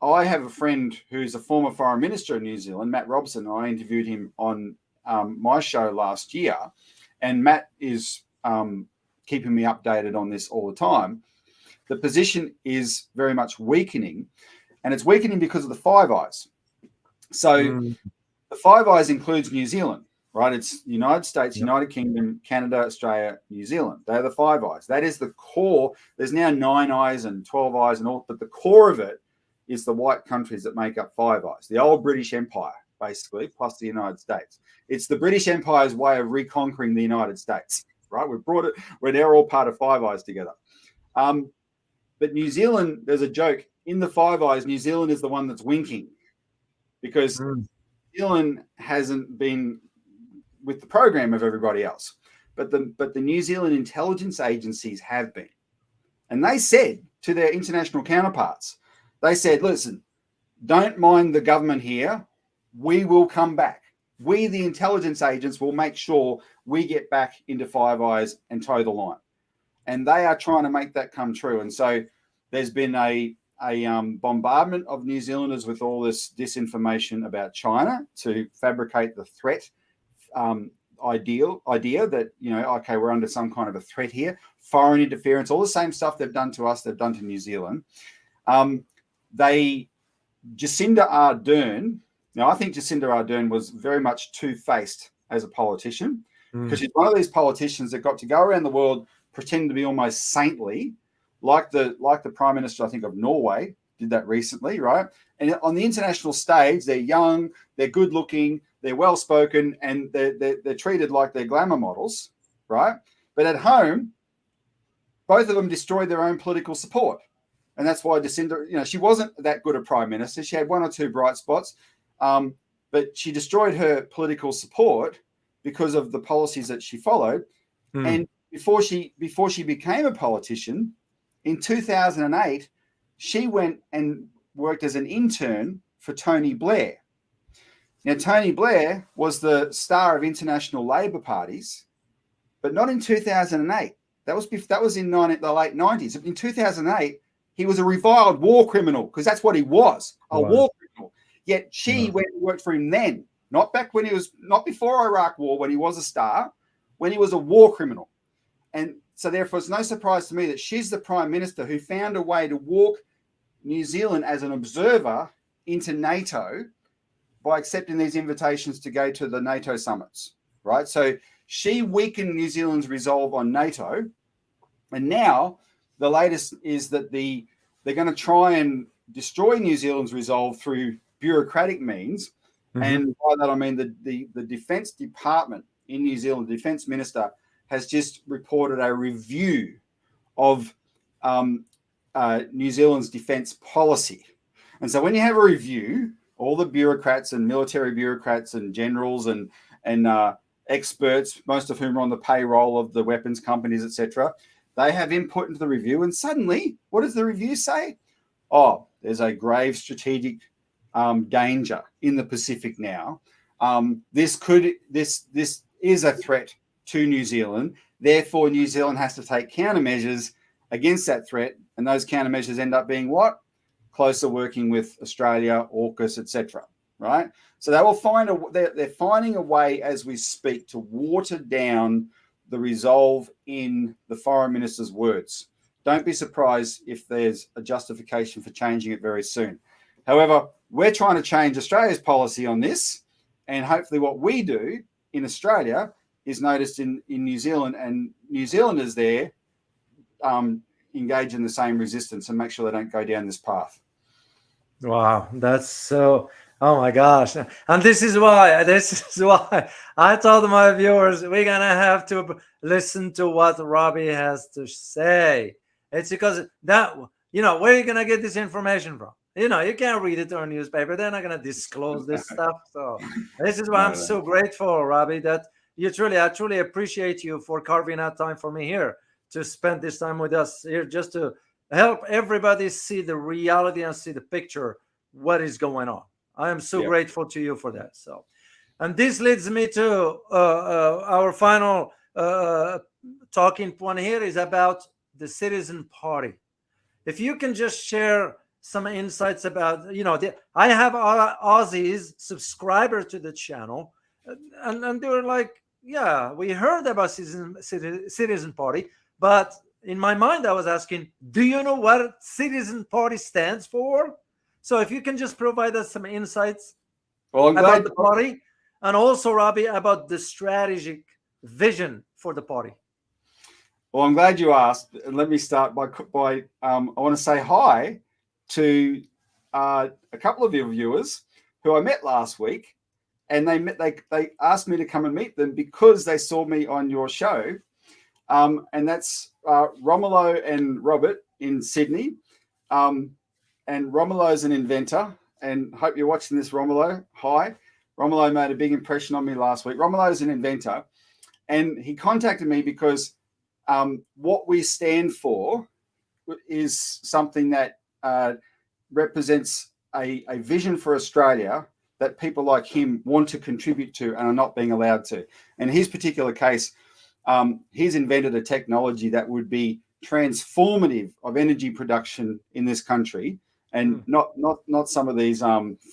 I have a friend who's a former foreign minister in New Zealand, Matt Robson. I interviewed him on my show last year, and Matt is keeping me updated on this all the time. The position is very much weakening, and it's weakening because of the Five Eyes. So the Five Eyes includes New Zealand, right? It's the United States, United Kingdom, Canada, Australia, New Zealand. They're the Five Eyes. That is the core. There's now 9 eyes and 12 eyes and all, but the core of it is the white countries that make up Five Eyes, the old British Empire, basically, plus the United States. It's the British Empire's way of reconquering the United States, right? We've brought it, we're now all part of Five Eyes together. But New Zealand, there's a joke. In the Five Eyes, New Zealand is the one that's winking, because New Zealand hasn't been with the program of everybody else. But the New Zealand intelligence agencies have been. And they said to their international counterparts, they said, listen, don't mind the government here. We will come back. We, the intelligence agents, will make sure we get back into Five Eyes and toe the line. And they are trying to make that come true. And so there's been a bombardment of New Zealanders with all this disinformation about China to fabricate the threat idea that, okay, we're under some kind of a threat here. Foreign interference, all the same stuff they've done to us, they've done to New Zealand. Jacinda Ardern, now I think Jacinda Ardern was very much two-faced as a politician, because she's one of these politicians that got to go around the world pretending to be almost saintly, like the Prime Minister, I think, of Norway did that recently, right? And on the international stage, they're young, they're good-looking, they're well-spoken, and they're treated like they're glamour models, right? But at home, both of them destroyed their own political support. And that's why Jacinda, she wasn't that good a prime minister. She had one or two bright spots. but she destroyed her political support because of the policies that she followed. And before she became a politician, in 2008, she went and worked as an intern for Tony Blair. Now, Tony Blair was the star of international Labor parties, but not in 2008. That was in the late 90s. In 2008, he was a reviled war criminal, because that's what he was, a war criminal. Yet she went and worked for him then, not before Iraq War, when he was a star, when he was a war criminal. And so therefore, it's no surprise to me that she's the Prime Minister who found a way to walk New Zealand as an observer into NATO by accepting these invitations to go to the NATO summits, right? So she weakened New Zealand's resolve on NATO. And now the latest is that they're going to try and destroy New Zealand's resolve through bureaucratic means. And by that, I mean the Defence Department in New Zealand, the Defence Minister, has just reported a review of New Zealand's defence policy. And so when you have a review, all the bureaucrats and military bureaucrats and generals and experts, most of whom are on the payroll of the weapons companies, etc., they have input into the review. And suddenly, what does the review say? Oh, there's a grave strategic danger in the Pacific now. This is a threat to New Zealand. Therefore, New Zealand has to take countermeasures against that threat. And those countermeasures end up being what? Closer working with Australia, AUKUS, etc. Right? So they will they're finding a way as we speak to water down the resolve in the Foreign Minister's words. Don't be surprised if there's a justification for changing it very soon. However, we're trying to change Australia's policy on this, and hopefully what we do in Australia is noticed in New Zealand, and New Zealanders there engage in the same resistance and make sure they don't go down this path. Wow, that's so. Oh my gosh. And this is why I told my viewers we're going to have to listen to what Robbie has to say. It's because that, where are you going to get this information from? You can't read it on a newspaper. They're not going to disclose this stuff. So this is why I'm so grateful, Robbie, that I truly appreciate you for carving out time for me here to spend this time with us here, just to help everybody see the reality and see the picture, what is going on. I am so grateful to you for that. So, and this leads me to our final talking point here is about the Citizen Party. If you can just share some insights about, I have Aussies subscribers to the channel, and they were like, yeah, we heard about Citizen Party, but in my mind, I was asking, do you know what Citizen Party stands for? So if you can just provide us some insights about the party, and also, Robbie, about the strategic vision for the party. Well, I'm glad you asked. Let me start by I want to say hi to a couple of your viewers who I met last week, and they asked me to come and meet them because they saw me on your show, and that's Romulo and Robert in Sydney. And Romulo's an inventor, and hope you're watching this, Romulo. Hi. Romulo made a big impression on me last week. Romulo's an inventor, and he contacted me because what we stand for is something that represents a vision for Australia that people like him want to contribute to and are not being allowed to. In his particular case, he's invented a technology that would be transformative of energy production in this country, and not some of these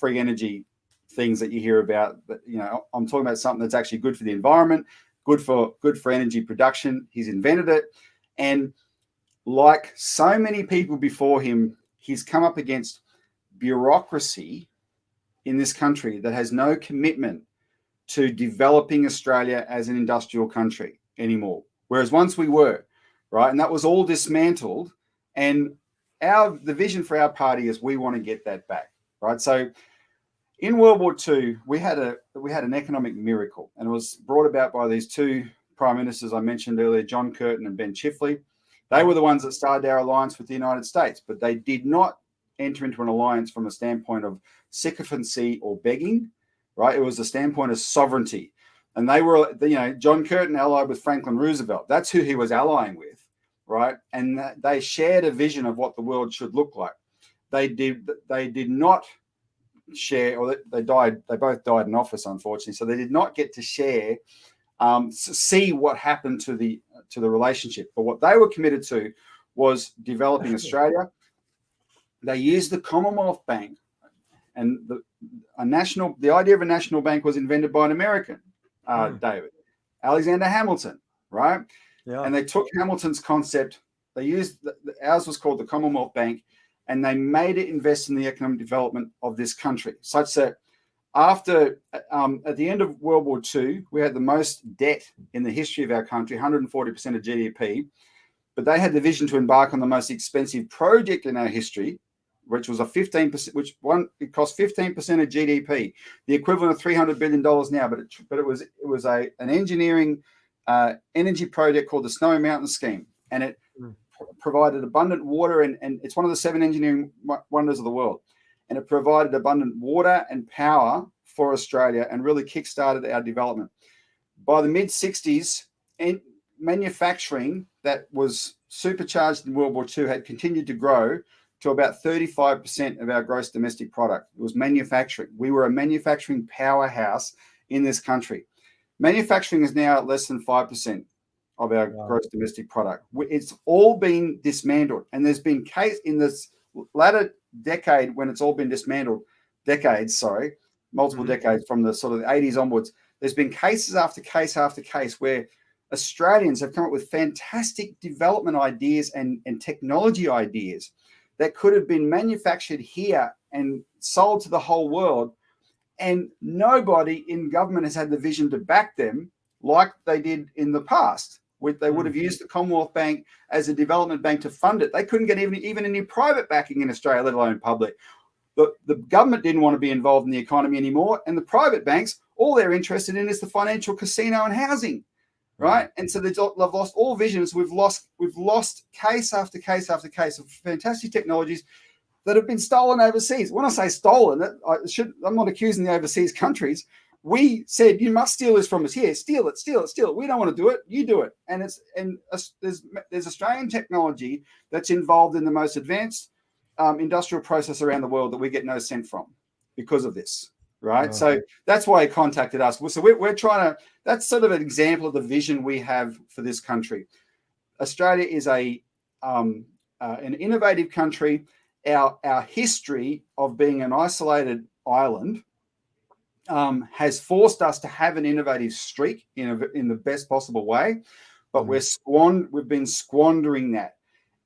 free energy things that you hear about. But I'm talking about something that's actually good for the environment, good for energy production. He's invented it, and like so many people before him, he's come up against bureaucracy in this country that has no commitment to developing Australia as an industrial country anymore. Whereas once we were, right, and that was all dismantled. And the vision for our party is we want to get that back, right? So in World War II, we had an economic miracle, and it was brought about by these two prime ministers I mentioned earlier, John Curtin and Ben Chifley. They were the ones that started our alliance with the United States, but they did not enter into an alliance from a standpoint of sycophancy or begging. right? It was the standpoint of sovereignty. And they were, John Curtin allied with Franklin Roosevelt. That's who he was allying with, right? And they shared a vision of what the world should look like. They did not share, or they died. They both died in office, unfortunately. So they did not get to share, see what happened to the relationship. But what they were committed to was developing Australia. They used the Commonwealth Bank, and the idea of a national bank was invented by an American, David, Alexander Hamilton, right? Yeah. And they took Hamilton's concept. They used ours was called the Commonwealth Bank, and they made it invest in the economic development of this country, such that after at the end of World War II, we had the most debt in the history of our country, 140% of GDP. But they had the vision to embark on the most expensive project in our history, which was a 15%, it cost 15% of GDP, the equivalent of $300 billion now. But it was an engineering energy project called the Snowy Mountain Scheme, and it provided abundant water, and it's one of the 7 engineering wonders of the world. And it provided abundant water and power for Australia and really kickstarted our development. By the mid-60s, manufacturing that was supercharged in World War II had continued to grow to about 35% of our gross domestic product. It was manufacturing. We were a manufacturing powerhouse in this country. Manufacturing is now at less than 5% of our gross domestic product. It's all been dismantled. And there's been case in this latter decade when it's all been dismantled, multiple decades from the sort of the 80s onwards, there's been cases after case after case where Australians have come up with fantastic development ideas and technology ideas that could have been manufactured here and sold to the whole world. And nobody in government has had the vision to back them like they did in the past. They would have used the Commonwealth Bank as a development bank to fund it. They couldn't get even any private backing in Australia, let alone public. The government didn't want to be involved in the economy anymore. And the private banks, all they're interested in is the financial casino and housing, right? And so they've lost all visions. We've lost case after case after case of fantastic technologies that have been stolen overseas. When I say stolen, I'm not accusing the overseas countries. We said, you must steal this from us here. Steal it. We don't want to do it. You do it. And there's Australian technology that's involved in the most advanced industrial process around the world that we get no cent from because of this, right? So that's why he contacted us. So we're trying to, that's sort of an example of the vision we have for this country. Australia is an innovative country. Our history of being an isolated island has forced us to have an innovative streak in the best possible way, but we've been squandering that.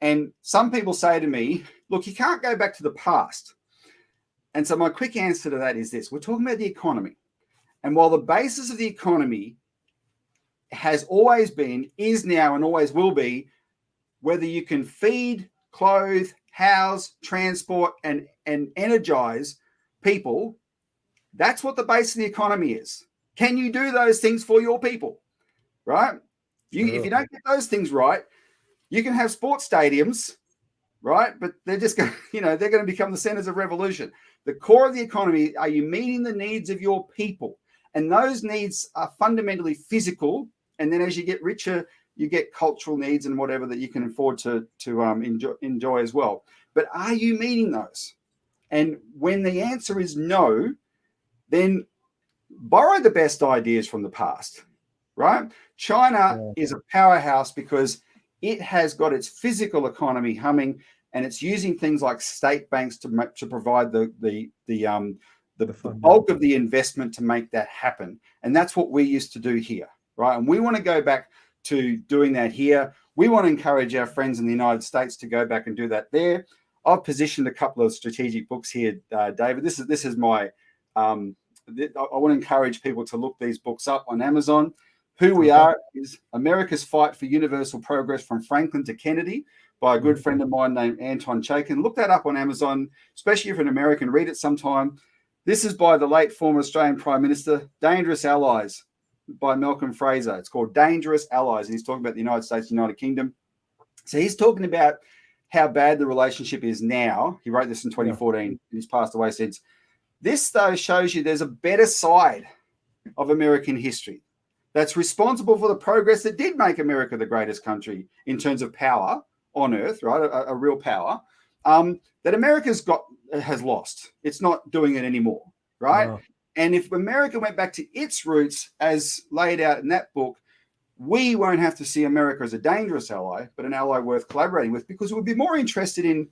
And some people say to me, look, you can't go back to the past. And so my quick answer to that is this. We're talking about the economy. And while the basis of the economy has always been, is now, and always will be, whether you can feed, clothe, house, transport, and energize people, that's what the base of the economy is. Can you do those things for your people, right? If you don't get those things right, you can have sports stadiums, right? But they're just going, they're going to become the centers of revolution. The core of the economy, are you meeting the needs of your people? And those needs are fundamentally physical. And then as you get richer, you get cultural needs and whatever that you can afford to enjoy as well. But are you meeting those? And when the answer is no, then borrow the best ideas from the past, right? China is a powerhouse because it has got its physical economy humming, and it's using things like state banks to provide the bulk of the investment to make that happen. And that's what we used to do here, right? And we want to go back to doing that here. We want to encourage our friends in the United States to go back and do that there. I've positioned a couple of strategic books here, David. This is my. I want to encourage people to look these books up on Amazon. Who We Are is America's Fight for Universal Progress from Franklin to Kennedy by a good friend of mine named Anton Chaikin. Look that up on Amazon, especially if you're an American, read it sometime. This is by the late former Australian Prime Minister, Dangerous Allies by Malcolm Fraser. It's called Dangerous Allies, and he's talking about the United States, United Kingdom. So he's talking about how bad the relationship is now. He wrote this in 2014. He's passed away since. This, though, shows you there's a better side of American history that's responsible for the progress that did make America the greatest country in terms of power on earth, right? A real power that America's has lost. It's not doing it anymore, right? Wow. And if America went back to its roots as laid out in that book, we won't have to see America as a dangerous ally, but an ally worth collaborating with, because we'll be more interested in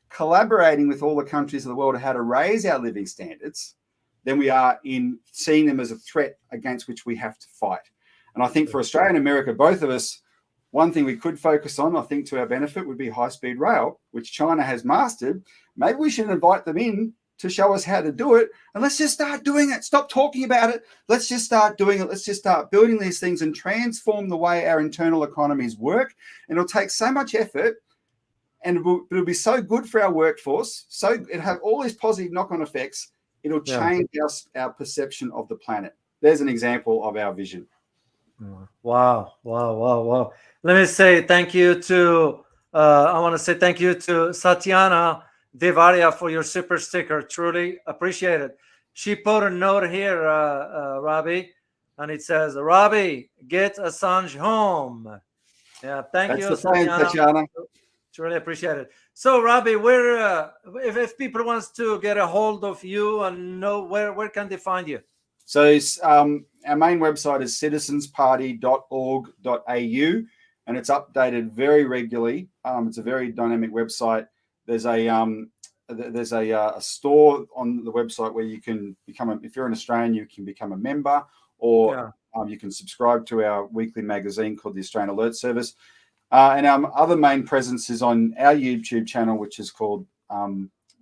collaborating with all the countries of the world on how to raise our living standards than we are in seeing them as a threat against which we have to fight. And I think for Australia and America, both of us, one thing we could focus on, I think to our benefit, would be high-speed rail, which China has mastered. Maybe we should invite them in to show us how to do it. And let's just start doing it. Stop talking about it. Let's just start doing it. Let's just start building these things and transform the way our internal economies work. And it'll take so much effort, and it'll be so good for our workforce. So it'll have all these positive knock-on effects. It'll change our perception of the planet. There's an example of our vision. Wow. Let me say thank you to, I want to say thank you to Satyana Devaria for your super sticker. Truly appreciate it. She put a note here, Robbie, and it says, Robbie, get Assange home. Yeah, thank you, Satyana. Truly appreciate it. So, Robbie, where if people wants to get a hold of you and know where can they find you? So our main website is citizensparty.org.au, and it's updated very regularly. It's a very dynamic website. There's a store on the website where you can if you're an Australian, you can become a member, or you can subscribe to our weekly magazine called the Australian Alert Service. And our other main presence is on our YouTube channel, which is called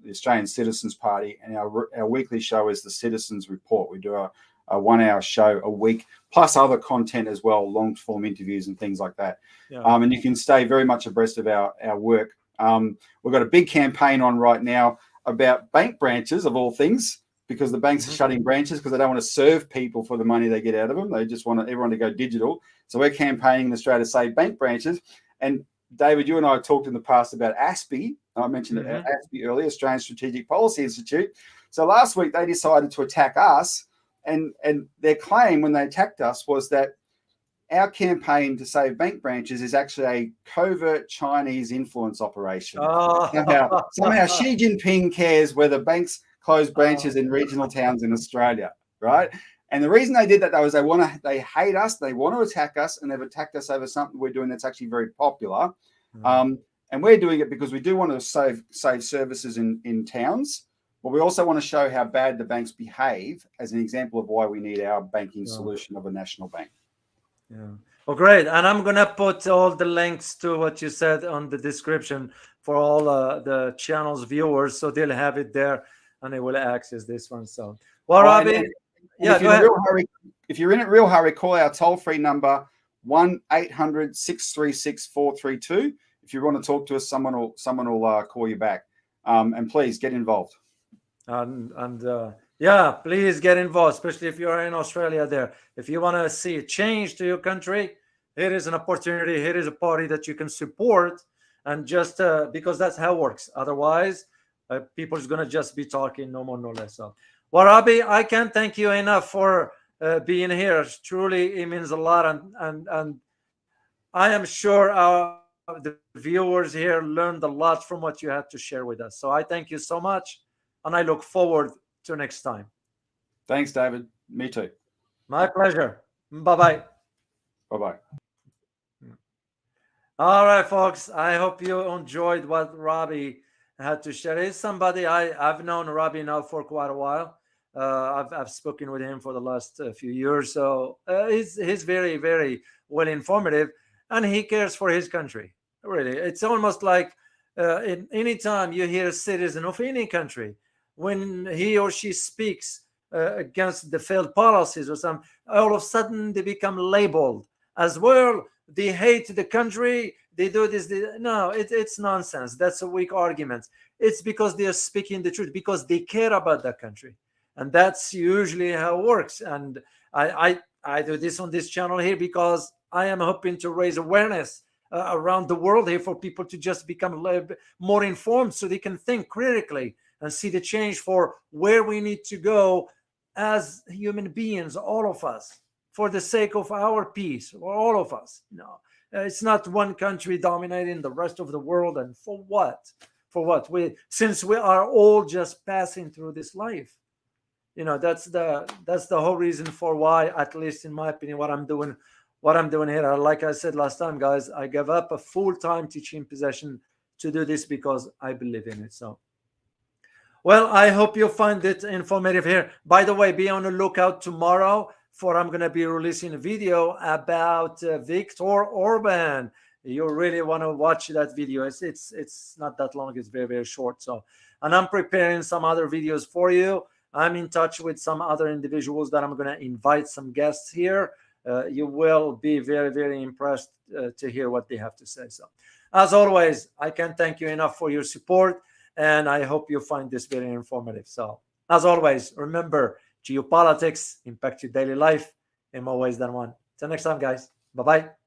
the Australian Citizens Party, and our weekly show is the Citizens Report. We do a 1-hour show a week, plus other content as well, long-form interviews and things like that. And you can stay very much abreast of our work. We've got a big campaign on right now about bank branches, of all things, because the banks are shutting branches because they don't want to serve people for the money they get out of them. They just want everyone to go digital. So we're campaigning in Australia to save bank branches. And David, you and I have talked in the past about ASPI. I mentioned ASPI earlier, Australian Strategic Policy Institute. So last week they decided to attack us, and their claim when they attacked us was that our campaign to save bank branches is actually a covert Chinese influence operation. Somehow Xi Jinping cares whether banks close branches in regional towns in Australia, right? And the reason they did that, though, is they hate us, they want to attack us, and they've attacked us over something we're doing that's actually very popular. And we're doing it because we do want to save services in towns, but we also want to show how bad the banks behave as an example of why we need our banking solution of a national bank. Well, great. And I'm going to put all the links to what you said on the description for all the channel's viewers, so they'll have it there and they will access this one. So, well, Robbie, if you're in a real hurry, call our toll-free number 1-800-636-432. If you want to talk to us, someone will call you back. And please get involved. Please get involved, especially if you're in Australia there. If you want to see a change to your country, here is an opportunity. Here is a party that you can support, and just because that's how it works. Otherwise, people is going to just be talking, no more, no less. So, well, Robbie, I can't thank you enough for being here. Truly, it means a lot, and I am sure the viewers here learned a lot from what you had to share with us. So I thank you so much, and I look forward to next time. Thanks, David. Me too. My pleasure. Bye-bye. Bye-bye. All right, folks. I hope you enjoyed what Robbie had to share. He's somebody I've known Robbie now for quite a while. I've spoken with him for the last few years. So he's very, very well informative, and he cares for his country. Really, it's almost like in any time you hear a citizen of any country, when he or she speaks against the failed policies or something, all of a sudden they become labeled as, well, they hate the country, they do this. No, it's nonsense. That's a weak argument. It's because they are speaking the truth, because they care about that country. And that's usually how it works. And I do this on this channel here because I am hoping to raise awareness around the world here for people to just become more informed so they can think critically and see the change for where we need to go as human beings, all of us, for the sake of our peace, for all of us. It's not one country dominating the rest of the world, and for what? For what? Since we are all just passing through this life. That's the whole reason for why, at least in my opinion, what I'm doing here. Like I said last time, guys, I gave up a full-time teaching position to do this because I believe in it. So, well, I hope you find it informative here. By the way, be on the lookout tomorrow for I'm going to be releasing a video about Viktor Orban. You really want to watch that video. It's not that long. It's very, very short. So, and I'm preparing some other videos for you. I'm in touch with some other individuals that I'm going to invite some guests here. You will be very, very impressed to hear what they have to say. So, as always, I can't thank you enough for your support, and I hope you find this very informative. So, as always, remember, geopolitics impact your daily life in more ways than one. Till next time, guys. Bye-bye.